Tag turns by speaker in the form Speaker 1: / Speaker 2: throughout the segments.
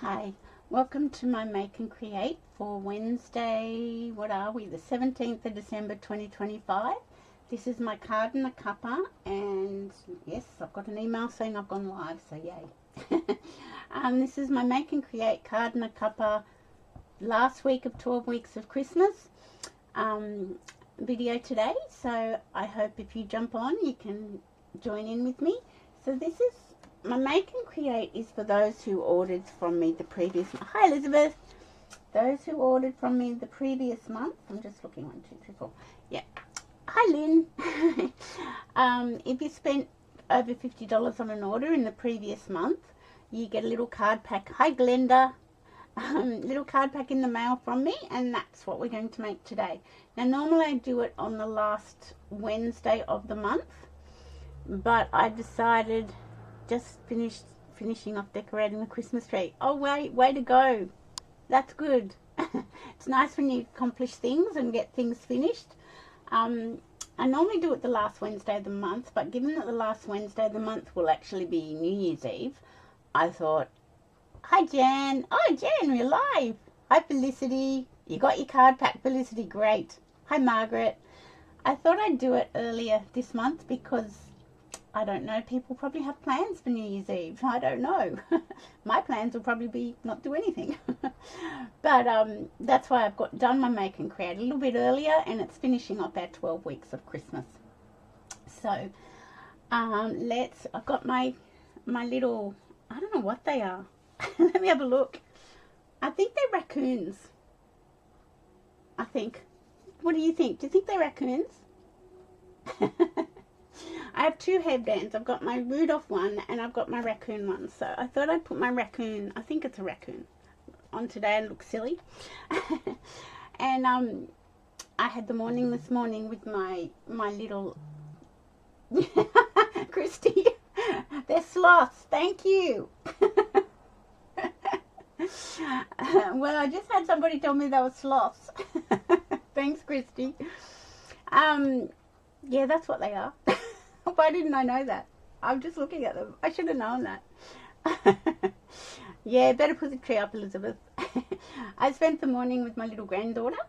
Speaker 1: Hi, welcome to my Make and Create for Wednesday, what are we, the 17th of December 2025. This is my card and a cuppa, and yes, I've got an email saying I've gone live, so yay. This is my Make and Create card and a cuppa last week of 12 weeks of Christmas video today, so I hope if you jump on you can join in with me. So this is my Make and Create is for those who ordered from me the previous month. Hi Elizabeth. Those who ordered from me the previous month. I'm just looking, 1, 2, 3, 4. Yeah. Hi Lynn. If you spent over $50 on an order in the previous month, you get a little card pack. Hi Glenda. Little card pack in the mail from me, and that's what we're going to make today. Now normally I do it on the last Wednesday of the month, but I decided just finishing off decorating the Christmas tree. Oh wait, way to go. That's good. It's nice when you accomplish things and get things finished. I normally do it the last Wednesday of the month, but given that the last Wednesday of the month will actually be New Year's Eve, I thought, hi Jan. Oh Jan, we're live. Hi Felicity. You got your card pack, Felicity, great. Hi Margaret. I thought I'd do it earlier this month because I don't know, people probably have plans for New Year's Eve. I don't know. My plans will probably be not do anything. But that's why I've done my Make and Create a little bit earlier, and it's finishing off our 12 weeks of Christmas. So I've got my little, I don't know what they are. Let me have a look. I think they're raccoons. I think. What do you think? Do you think they're raccoons? I have two headbands. I've got my Rudolph one and I've got my raccoon one. So I thought I'd put my raccoon, I think it's a raccoon, on today and look silly. And I had the morning this morning with my little Christy. They're sloths. Thank you. Well, I just had somebody tell me they were sloths. Thanks, Christy. Yeah, that's what they are. Why didn't I know that? I'm just looking at them. I should have known that. Yeah, better put the tree up, Elizabeth. I spent the morning with my little granddaughter.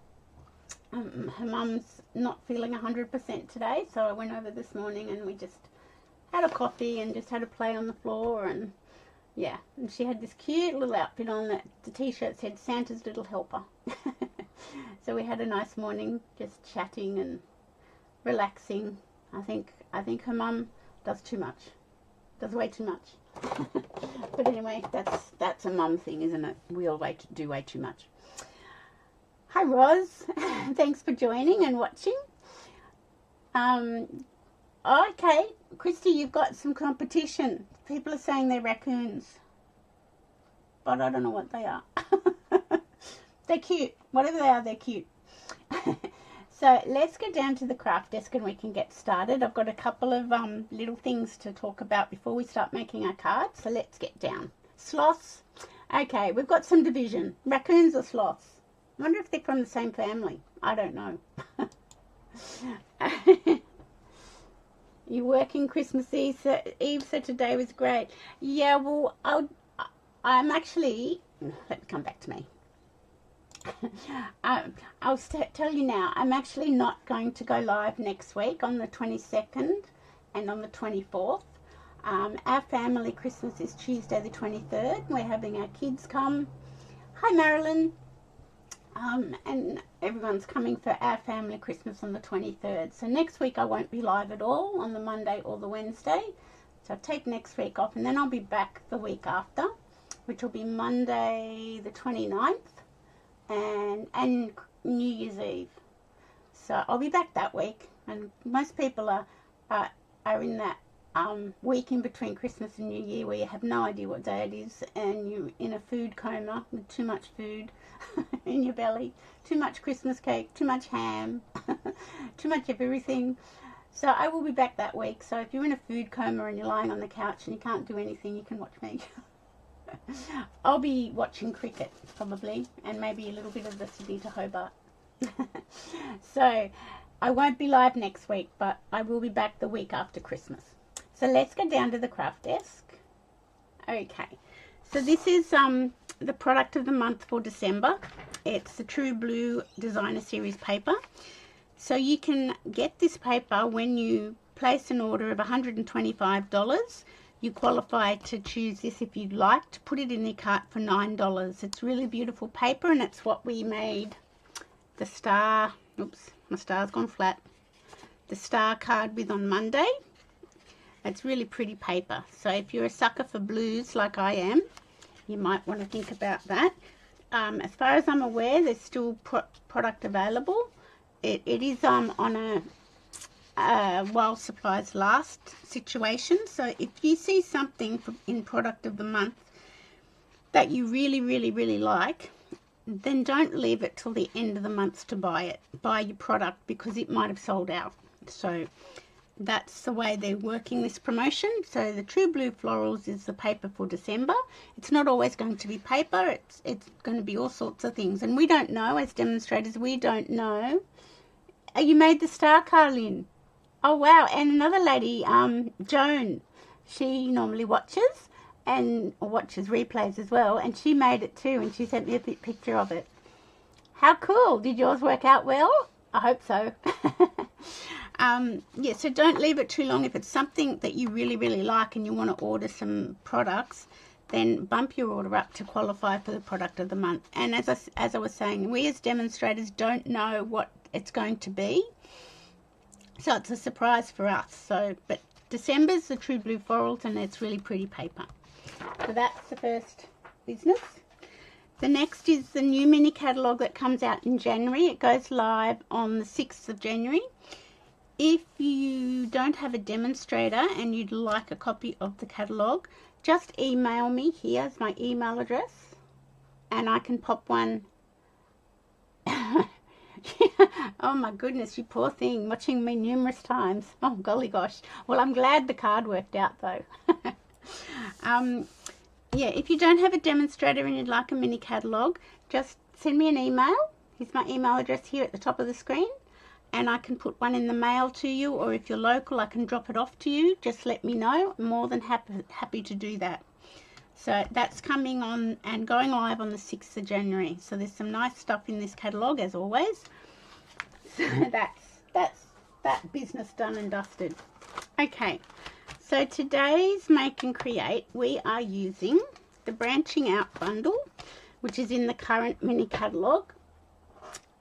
Speaker 1: Her mum's not feeling 100% today, so I went over this morning and we just had a coffee and just had a play on the floor, and yeah, and she had this cute little outfit on that the t-shirt said Santa's Little Helper. So we had a nice morning just chatting and relaxing. I think her mum does too much. Does way too much. But anyway, that's a mum thing, isn't it? We all do way too much. Hi Roz. Thanks for joining and watching. Okay, Christy, you've got some competition. People are saying they're raccoons, but I don't know what they are. They're cute. Whatever they are, they're cute. So let's go down to the craft desk and we can get started. I've got a couple of little things to talk about before we start making our cards. So let's get down. Sloths. Okay, we've got some division. Raccoons or sloths? I wonder if they're from the same family. I don't know. You're working Christmas Eve, so today was great. Yeah, well, I'm actually, let me come back to me. I'll tell you now, I'm actually not going to go live next week on the 22nd and on the 24th. Our family Christmas is Tuesday the 23rd. We're having our kids come. Hi Marilyn. And everyone's coming for our family Christmas on the 23rd. So next week I won't be live at all on the Monday or the Wednesday. So I'll take next week off, and then I'll be back the week after, which will be Monday the 29th. And New Year's Eve. So I'll be back that week, and most people are in that week in between Christmas and New Year where you have no idea what day it is, and you're in a food coma with too much food in your belly, too much Christmas cake, too much ham, too much of everything. So I will be back that week. So if you're in a food coma and you're lying on the couch and you can't do anything, you can watch me. I'll be watching cricket probably, and maybe a little bit of the Sydney to Hobart. So I won't be live next week, but I will be back the week after Christmas. So let's go down to the craft desk. Okay, so this is the product of the month for December. It's the True Blue Designer Series paper. So you can get this paper when you place an order of $125. You qualify to choose this if you'd like, to put it in your cart for $9. It's really beautiful paper, and it's what we made the star, oops, my star's gone flat, the star card with on Monday. It's really pretty paper. So if you're a sucker for blues like I am, you might want to think about that. As far as I'm aware, there's still product available. It is on a while supplies last situation. So if you see something in product of the month that you really like, then don't leave it till the end of the month to buy your product, because it might have sold out. So that's the way they're working this promotion. So the True Blue Florals is the paper for December. It's not always going to be paper. It's going to be all sorts of things, and we don't know, as demonstrators, we don't know. You made the star, Carlin. Oh wow. And another lady, Joan, she normally watches and watches replays as well, and she made it too, and she sent me a picture of it. How cool. Did yours work out well? I hope so. Yeah, so don't leave it too long. If it's something that you really like and you want to order some products, then bump your order up to qualify for the product of the month. And as I was saying, we as demonstrators don't know what it's going to be, so it's a surprise for us. So, but December's the True Blue Florals, and it's really pretty paper. So that's the first business. The next is the new mini catalogue that comes out in January. It goes live on the 6th of January. If you don't have a demonstrator and you'd like a copy of the catalogue, just email me. Here's my email address, and I can pop one. Oh my goodness, you poor thing, watching me numerous times. Oh golly gosh. Well, I'm glad the card worked out though. Yeah, if you don't have a demonstrator and you'd like a mini catalogue, just send me an email. Here's my email address here at the top of the screen, and I can put one in the mail to you, or if you're local, I can drop it off to you. Just let me know. I'm more than happy to do that. So that's coming on and going live on the 6th of January. So there's some nice stuff in this catalogue, as always. So that's that business done and dusted. Okay, so today's Make and Create, we are using the Branching Out bundle, which is in the current mini catalogue.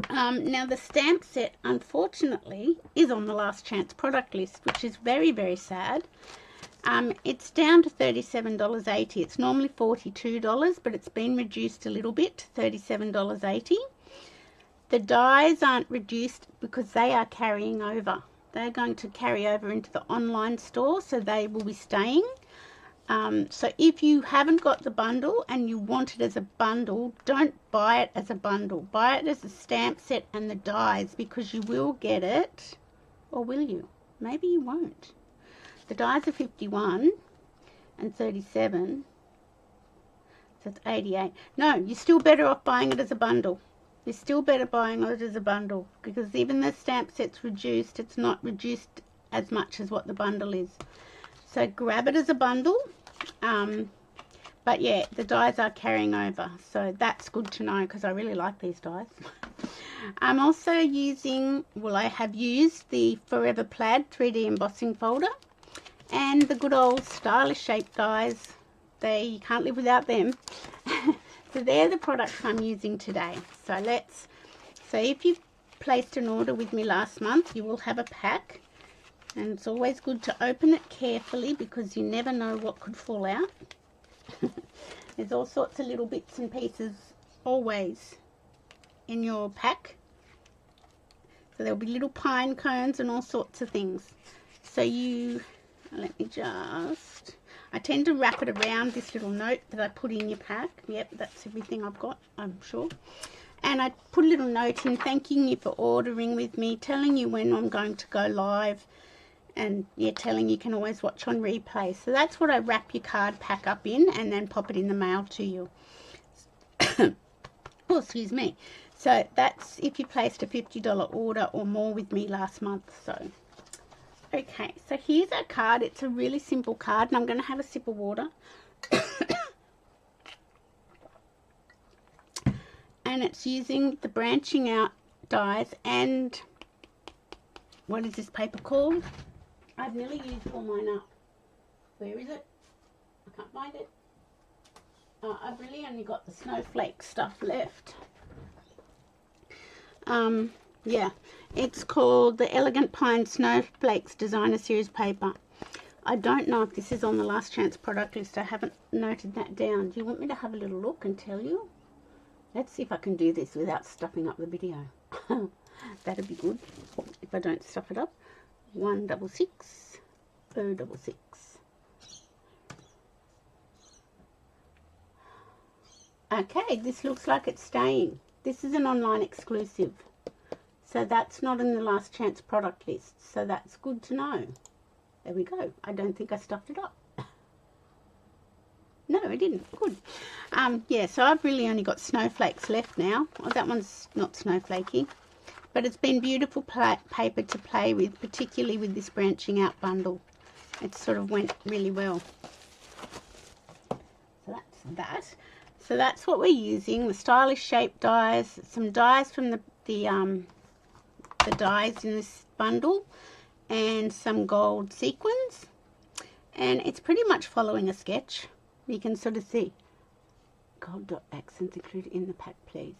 Speaker 1: Now the stamp set, unfortunately, is on the last chance product list, which is very sad. It's down to $37.80. It's normally $42, but it's been reduced a little bit to $37.80. The dies aren't reduced because they are carrying over. They're going to carry over into the online store, so they will be staying. So if you haven't got the bundle and you want it as a bundle, don't buy it as a bundle. Buy it as a stamp set and the dies, because you will get it. Or will you? Maybe you won't. The dies are 51 and 37, so it's 88. No, you're still better off buying it as a bundle. You're still better buying it as a bundle, because even the stamp set's reduced, it's not reduced as much as what the bundle is. So grab it as a bundle. But yeah, the dies are carrying over, so that's good to know, because I really like these dies. I'm also using, well, I have used the Forever Plaid 3D embossing folder, and the good old stylish shape dies. You can't live without them. So they're the products I'm using today. So if you've placed an order with me last month, you will have a pack, and it's always good to open it carefully, because you never know what could fall out. There's all sorts of little bits and pieces always in your pack. So there'll be little pine cones and all sorts of things. So I tend to wrap it around this little note that I put in your pack. Yep, that's everything I've got, I'm sure. And I put a little note in thanking you for ordering with me, telling you when I'm going to go live, and yeah, telling you can always watch on replay. So that's what I wrap your card pack up in, and then pop it in the mail to you. Oh, excuse me. So that's if you placed a $50 order or more with me last month. So okay, so here's our card. It's a really simple card, and I'm going to have a sip of water. and it's using the branching out dies and what is this paper called? I've nearly used all mine up. Where is it? I can't find it. I've really only got the snowflake stuff left. Yeah, it's called the Elegant Pine Snowflakes Designer Series paper. I don't know if this is on the last chance product list. I haven't noted that down. Do you want me to have a little look and tell you? Let's see if I can do this without stuffing up the video. That'd be good if I don't stuff it up. 166 066. Okay, this looks like it's staying. This is an online exclusive, so that's not in the last chance product list, so that's good to know. There we go. I don't think I stuffed it up. No, I didn't. Good. Yeah, so I've really only got snowflakes left now. Oh, that one's not snowflakey, but it's been beautiful paper to play with, particularly with this branching out bundle. It sort of went really well. So that's that. So that's what we're using, the stylish shape dies, some dies from the dies in this bundle, and some gold sequins, and it's pretty much following a sketch. You can sort of see gold dot accents included in the pack, please.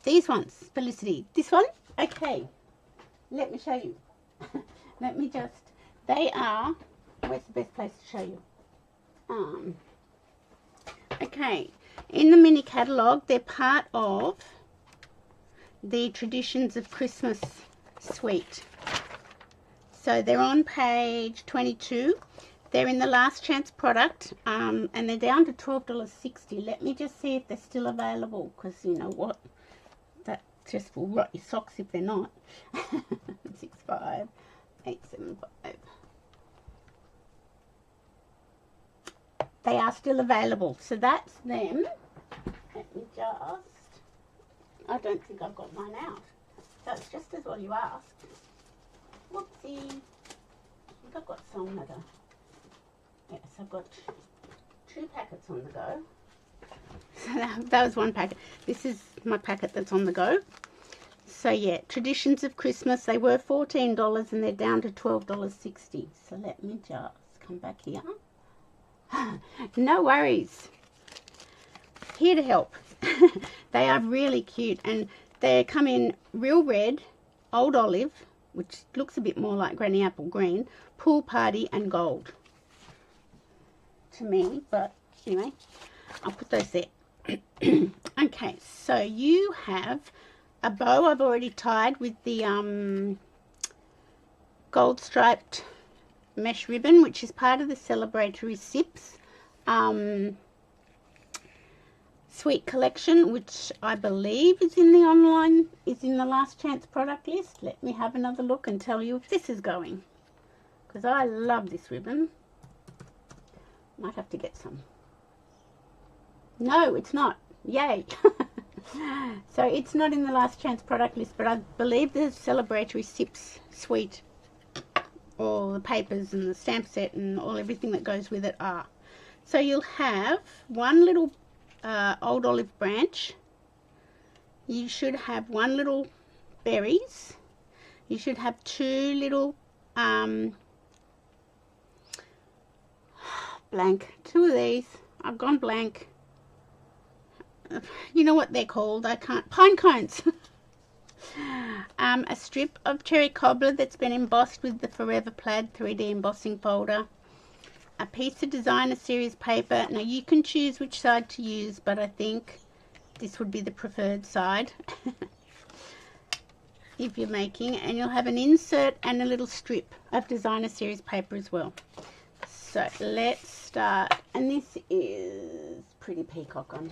Speaker 1: These ones, Felicity, this one, okay, let me show you. Let me just, they are, where's the best place to show you? Okay, in the mini catalogue, they're part of the Traditions of Christmas suite. So they're on page 22. They're in the last chance product, and they're down to $12.60. Let me just see if they're still available, because you know what? That just will rot your socks if they're not. 65875. They are still available, so that's them. Let me just, I don't think I've got mine out, so it's just as well you asked. Whoopsie, I think I've got some that are, yes, I've got 2 packets on the go. So that was one packet. This is my packet that's on the go. So yeah, Traditions of Christmas, they were $14 and they're down to $12.60. So let me just come back here. No worries, here to help. They are really cute, and they come in real red, old olive, which looks a bit more like granny apple green, pool party, and gold to me, but anyway, I'll put those there. Okay, so you have a bow I've already tied with the gold striped mesh ribbon, which is part of the celebratory Sips sweet collection, which I believe is in the last chance product list. Let me have another look and tell you if this is going, because I love this ribbon. Might have to get some. No, it's not. Yay. So it's not in the last chance product list, but I believe the celebratory Sips suite, all the papers and the stamp set and everything that goes with it are. So you'll have one little old olive branch. You should have one little berries. You should have 2 little blank. 2 of these. I've gone blank. You know what they're called? I can't. Pine cones. A strip of cherry cobbler that's been embossed with the Forever Plaid 3D embossing folder. A piece of designer series paper. Now you can choose which side to use, but I think this would be the preferred side if you're making. And you'll have an insert and a little strip of designer series paper as well. So let's start. And this is Pretty Peacock on.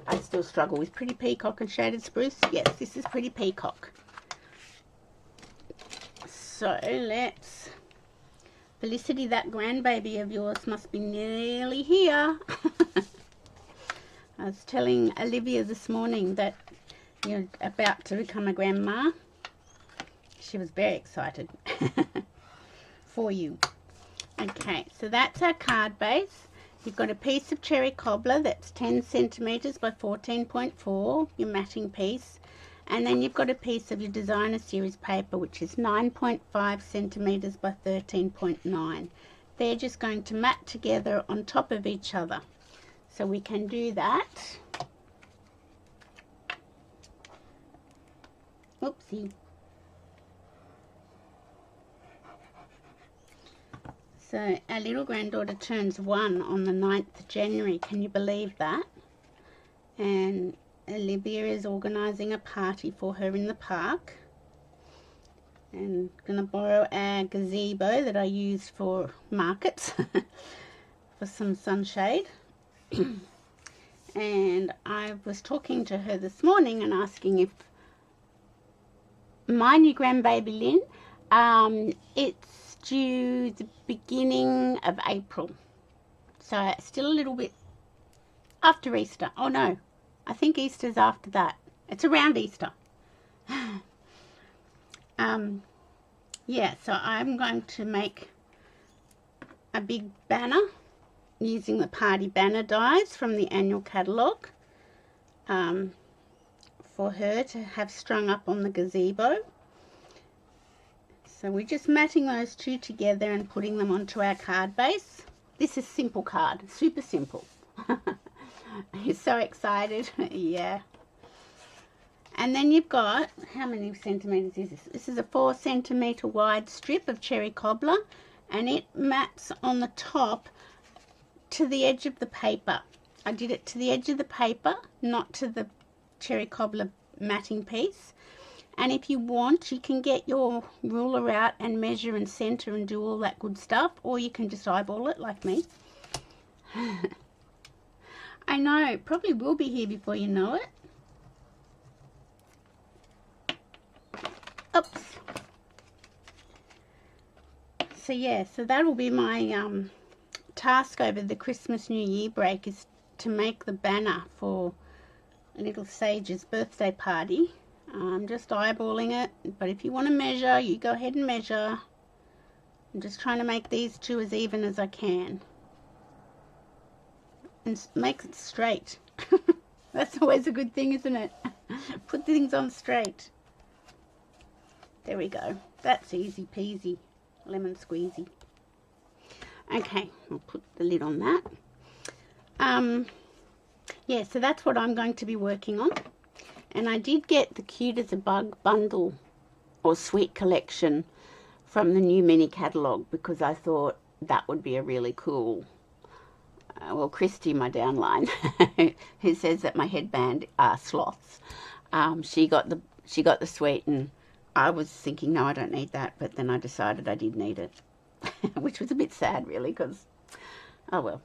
Speaker 1: I still struggle with Pretty Peacock and Shaded Spruce. Yes, this is Pretty Peacock. So let's... Felicity, that grandbaby of yours must be nearly here. I was telling Olivia this morning that you're about to become a grandma. She was very excited for you. Okay, so that's our card base. You've got a piece of cherry cobbler that's 10 centimeters by 14.4, your matting piece. And then you've got a piece of your designer series paper, which is 9.5 centimeters by 13.9. They're just going to mat together on top of each other. So we can do that. Oopsie. So our little granddaughter turns 1 on the 9th of January. Can you believe that? And Olivia is organising a party for her in the park. And going to borrow our gazebo that I use for markets for some sunshade. And I was talking to her this morning and asking if my new grandbaby Lynn, it's due the beginning of April, so still a little bit after Easter. Oh no, I think Easter's after that. It's around Easter. Yeah, so I'm going to make a big banner using the party banner dies from the annual catalogue for her to have strung up on the gazebo. So we're just matting those two together and putting them onto our card base. This is simple card, super simple. You're so excited. Yeah. And then you've got, how many centimeters is this? This is a 4 centimeter wide strip of cherry cobbler, and it mats on the top to the edge of the paper. I did it to the edge of the paper, not to the cherry cobbler matting piece. And if you want, you can get your ruler out and measure and center and do all that good stuff, or you can just eyeball it like me. I know, it probably will be here before you know it. Oops. So yeah, so that'll be my task over the Christmas New Year break, is to make the banner for little Sage's birthday party. I'm just eyeballing it, but if you want to measure, you go ahead and measure. I'm just trying to make these two as even as I can and make it straight. That's always a good thing, isn't it? Put things on straight. There we go. That's easy peasy, lemon squeezy. Okay, I'll put the lid on that. Yeah, so that's what I'm going to be working on. And I did get the Cute as a Bug bundle or sweet collection from the new mini catalogue, because I thought that would be a really cool, well, Christy, my downline, who says that my headband are sloths, she got the sweet, and I was thinking, no, I don't need that, but then I decided I did need it, which was a bit sad really, because, oh well.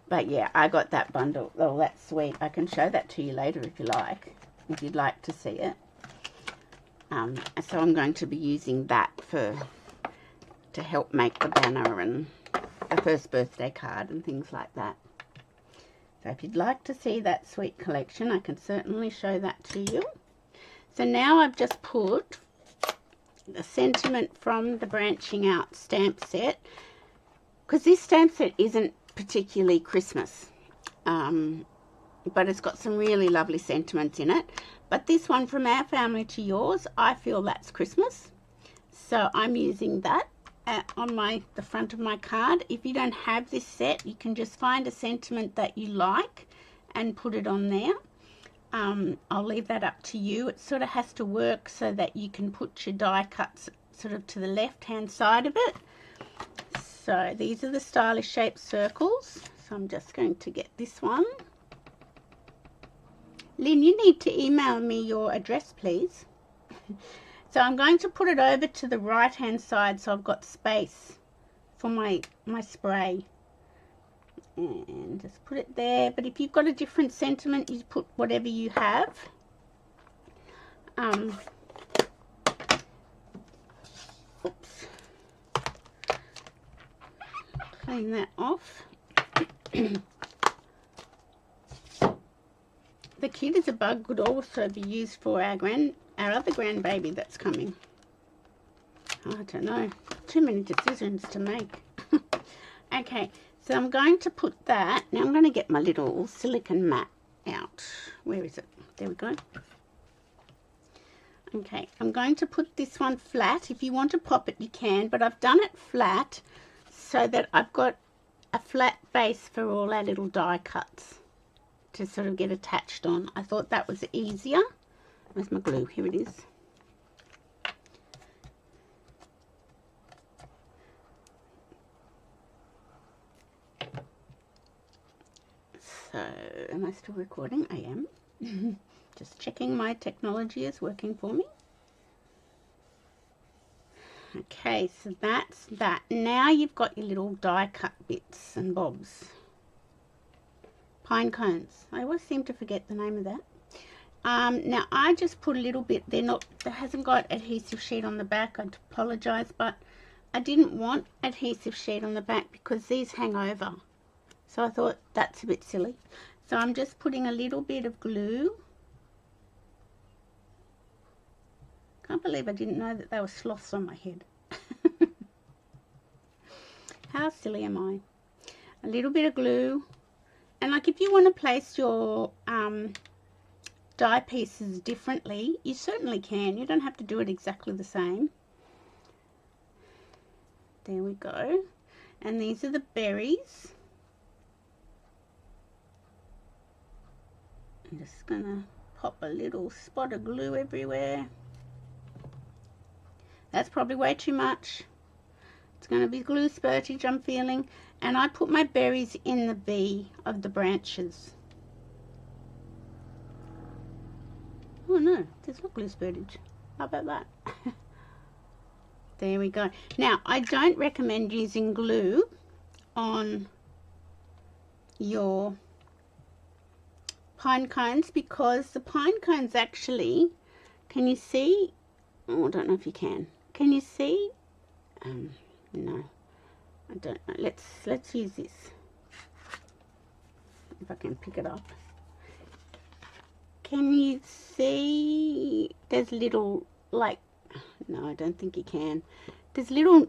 Speaker 1: But yeah, I got that bundle. Oh, that's sweet. I can show that to you later if you like, if you'd like to see it. So I'm going to be using that to help make the banner and the first birthday card and things like that. So if you'd like to see that sweet collection, I can certainly show that to you. So now I've just put the sentiment from the branching out stamp set, because this stamp set isn't particularly Christmas, but it's got some really lovely sentiments in it. But this one, From Our Family to Yours, I feel that's Christmas, so I'm using that on the front of my card. If you don't have this set, you can just find a sentiment that you like and put it on there. I'll leave that up to you. It sort of has to work so that you can put your die cuts sort of to the left hand side of it. So these are the stylish shaped circles. So I'm just going to get this one. Lynn, you need to email me your address, please. So I'm going to put it over to the right hand side so I've got space for my spray. And just put it there. But if you've got a different sentiment, you put whatever you have. Oops. Clean that off. The Cute as a Bug could also be used for our other grandbaby that's coming. I don't know. Too many decisions to make. Okay, So I'm going to put that. Now I'm going to get my little silicone mat out. Where is it? There we go. Okay, I'm going to put this one flat. If you want to pop it, you can, but I've done it flat so that I've got a flat base for all our little die cuts to sort of get attached on. I thought that was easier. Where's my glue? Here it is. So, am I still recording? I am. Just checking my technology is working for me. Okay, so that's that. Now you've got your little die cut bits and bobs. Pine cones. I always seem to forget the name of that. Now I just put a little bit. There hasn't got adhesive sheet on the back. I apologise, but I didn't want adhesive sheet on the back because these hang over. So I thought that's a bit silly. So I'm just putting a little bit of glue. Can't believe I didn't know that they were sloths on my head. How silly am I? A little bit of glue. And like if you want to place your die pieces differently, you certainly can. You don't have to do it exactly the same. There we go. And these are the berries. I'm just going to pop a little spot of glue everywhere. That's probably way too much. It's going to be glue spurtage, I'm feeling. And I put my berries in the V of the branches. Oh no, there's not glue spurtage. How about that? There we go. Now, I don't recommend using glue on your pine cones because the pine cones actually, can you see? Oh, I don't know if you can. Can you see? No, I don't know. Let's use this. If I can pick it up. Can you see? There's little, like, no, I don't think you can. There's little,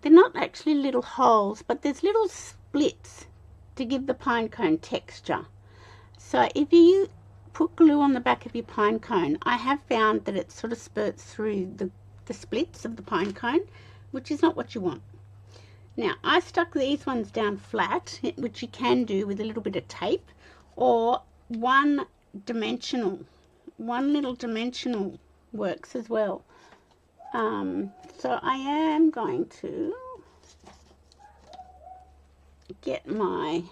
Speaker 1: they're not actually little holes, but there's little splits to give the pine cone texture. So if you put glue on the back of your pine cone, I have found that it sort of spurts through the splits of the pine cone, which is not what you want. Now, I stuck these ones down flat, which you can do with a little bit of tape, or one little dimensional works as well. So I am going to get my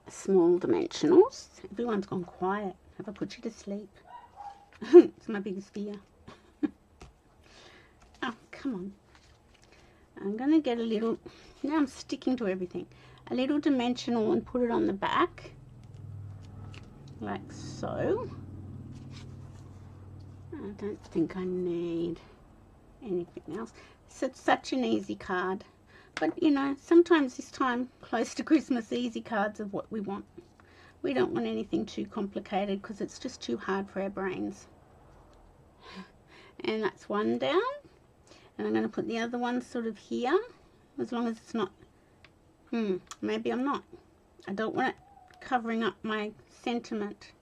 Speaker 1: small dimensionals. Everyone's gone quiet. Have I put you to sleep? It's my biggest fear. Oh, come on. I'm going to get a little, now I'm sticking to everything, a little dimensional and put it on the back, like so. I don't think I need anything else. So it's such an easy card. But, you know, sometimes this time, close to Christmas, easy cards are what we want. We don't want anything too complicated because it's just too hard for our brains. And that's one down. And I'm going to put the other one sort of here, as long as it's not, maybe I'm not. I don't want it covering up my sentiment.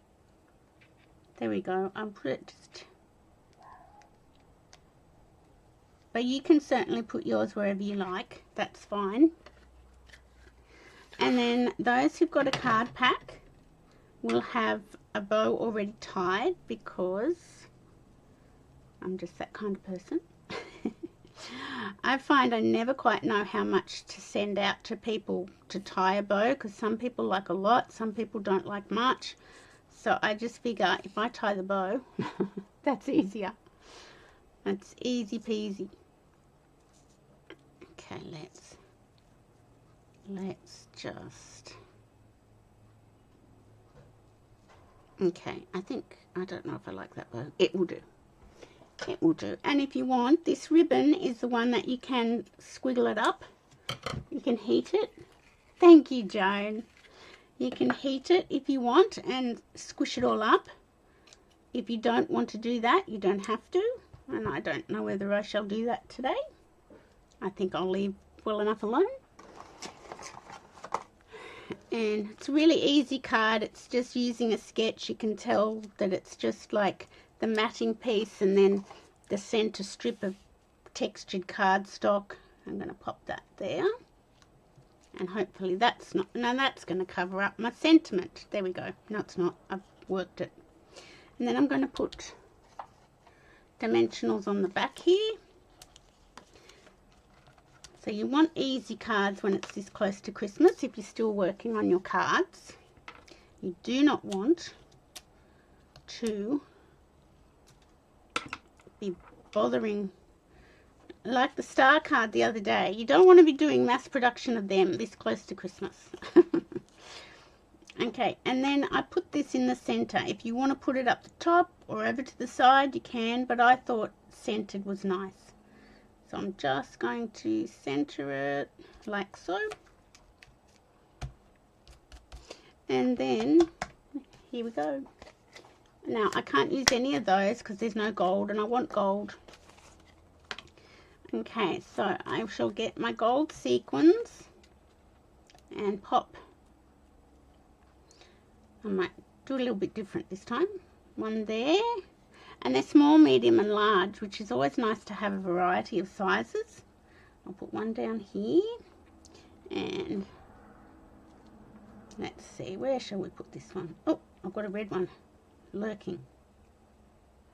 Speaker 1: There we go. I'll put it just, but you can certainly put yours wherever you like. That's fine. And then those who've got a card pack will have a bow already tied because I'm just that kind of person. I find I never quite know how much to send out to people to tie a bow because some people like a lot, some people don't like much. So I just figure if I tie the bow, that's easier. That's easy peasy. Okay, let's just, okay, I don't know if I like that bow. It will do. It will do. And if you want, this ribbon is the one that you can squiggle it up. You can heat it. Thank you, Joan. You can heat it if you want and squish it all up. If you don't want to do that, you don't have to. And I don't know whether I shall do that today. I think I'll leave well enough alone. And it's a really easy card. It's just using a sketch. You can tell that it's just like the matting piece and then the center strip of textured cardstock. I'm going to pop that there. And hopefully that's not, no, that's going to cover up my sentiment. There we go. No, it's not. I've worked it. And then I'm going to put dimensionals on the back here. So you want easy cards when it's this close to Christmas if you're still working on your cards. You do not want to be bothering, like the star card the other day. You don't want to be doing mass production of them this close to Christmas. Okay, and then I put this in the center. If you want to put it up the top or over to the side, you can, but I thought centered was nice. So I'm just going to center it like so. And then, here we go. Now, I can't use any of those because there's no gold, and I want gold. Okay, so I shall get my gold sequins and pop. I might do a little bit different this time. One there. And they're small, medium and large, which is always nice to have a variety of sizes. I'll put one down here. And let's see, where shall we put this one? Oh, I've got a red one lurking.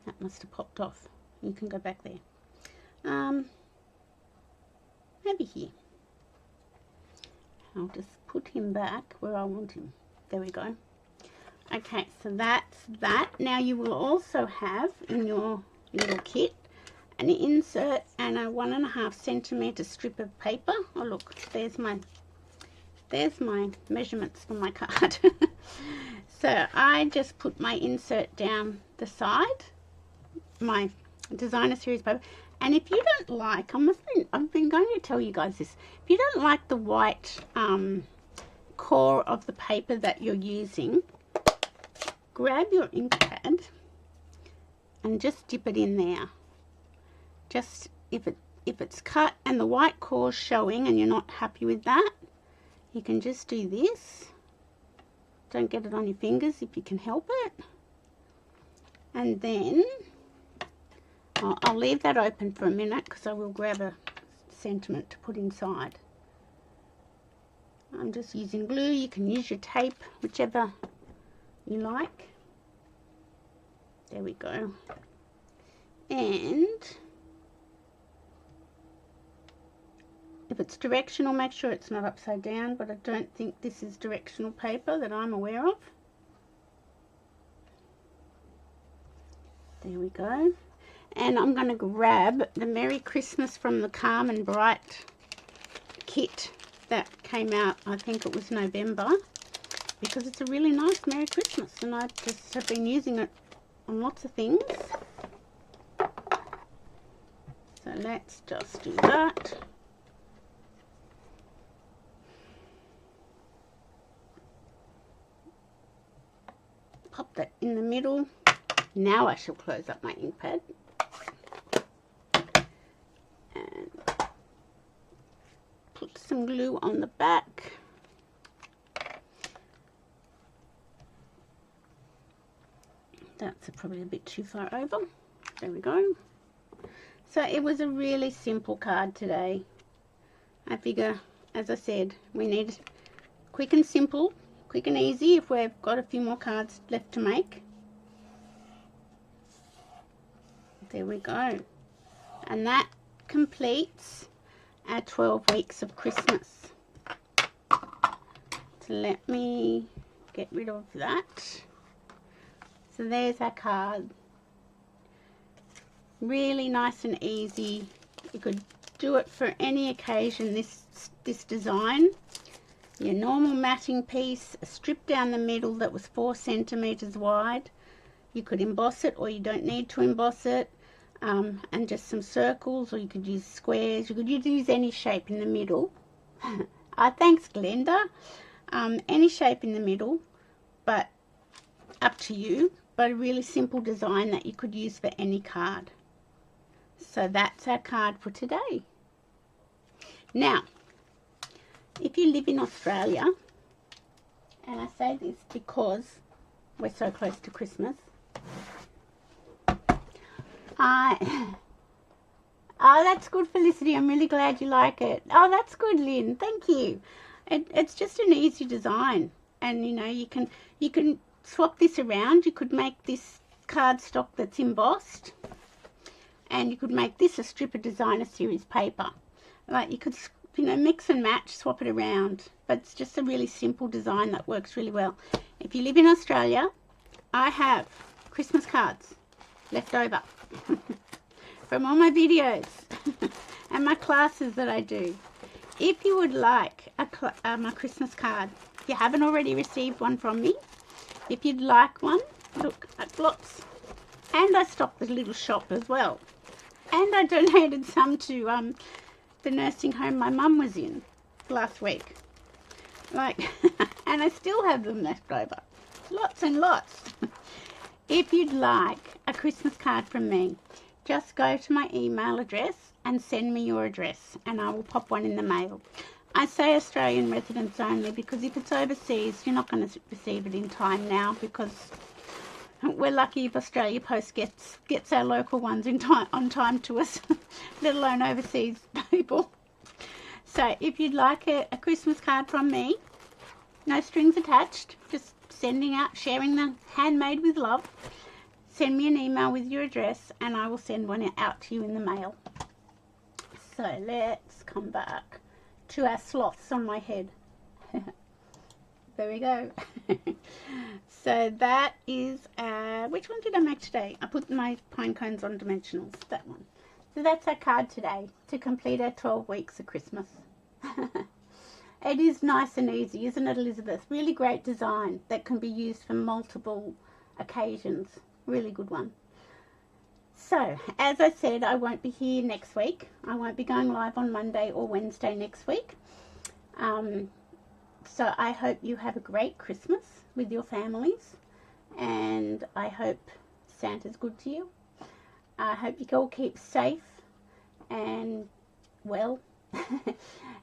Speaker 1: That must have popped off. You can go back there. Maybe here. I'll just put him back where I want him. There we go. Okay, so that's that. Now you will also have in your little kit an insert and a 1.5 centimeter strip of paper. Oh look, there's my measurements for my card. So I just put my insert down the side, my designer series paper. And if you don't like, I've been going to tell you guys this. If you don't like the white core of the paper that you're using, grab your ink pad and just dip it in there. Just if it's cut and the white core's showing and you're not happy with that, you can just do this. Don't get it on your fingers if you can help it. And then I'll leave that open for a minute because I will grab a sentiment to put inside. I'm just using glue. You can use your tape, whichever you like. There we go. And if it's directional, make sure it's not upside down, but I don't think this is directional paper that I'm aware of. There we go. And I'm going to grab the Merry Christmas from the Calm and Bright kit that came out, I think it was November, because it's a really nice Merry Christmas and I just have been using it on lots of things. So let's just do that. Pop that in the middle. Now I shall close up my ink pad. And put some glue on the back. That's probably a bit too far over. There we go. So it was a really simple card today. I figure, as I said, we need quick and simple, quick and easy if we've got a few more cards left to make. There we go. And that completes our 12 weeks of Christmas. So let me get rid of that. So there's our card. Really nice and easy. You could do it for any occasion, this design. Your normal matting piece, a strip down the middle that was 4 centimeters wide. You could emboss it or you don't need to emboss it. And just some circles, or you could use squares. You could use any shape in the middle. Thanks, Glenda. Any shape in the middle, but up to you. But a really simple design that you could use for any card. So that's our card for today. Now, if you live in Australia, and I say this because we're so close to Christmas, oh, that's good, Felicity. I'm really glad you like it. Oh, that's good, Lynn. Thank you. It's just an easy design, and you know, you can swap this around. You could make this cardstock that's embossed, and you could make this a strip of designer series paper. Like, you could, you know, mix and match, swap it around, but it's just a really simple design that works really well. If you live in Australia, I have Christmas cards left over from all my videos and my classes that I do. If you would like a Christmas card, if you haven't already received one from me, if you'd like one, look, I've lots. And I stocked the little shop as well. And I donated some to the nursing home my mum was in last week. Like, and I still have them left over. Lots and lots. If you'd like a Christmas card from me, just go to my email address and send me your address, and I will pop one in the mail. I say Australian residents only because if it's overseas, you're not going to receive it in time now, because we're lucky if Australia Post gets our local ones on time to us, let alone overseas people. So if you'd like a Christmas card from me, no strings attached, just sending out, sharing the handmade with love, send me an email with your address and I will send one out to you in the mail. So let's come back to our sloths on my head. There we go. So that is, which one did I make today? I put my pine cones on dimensionals, that one. So that's our card today, to complete our 12 weeks of Christmas. It is nice and easy, isn't it, Elizabeth? Really great design that can be used for multiple occasions. Really good one. So, as I said, I won't be here next week. I won't be going live on Monday or Wednesday next week. So I hope you have a great Christmas with your families, and I hope Santa's good to you. I hope you all keep safe and well.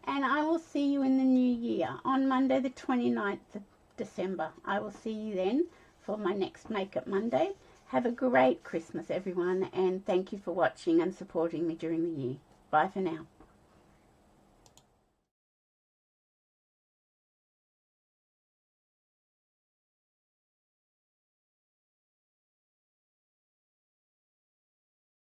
Speaker 1: And I will see you in the new year on Monday the 29th of December. I will see you then for my next Makeup Monday. Have a great Christmas, everyone, and thank you for watching and supporting me during the year. Bye for now.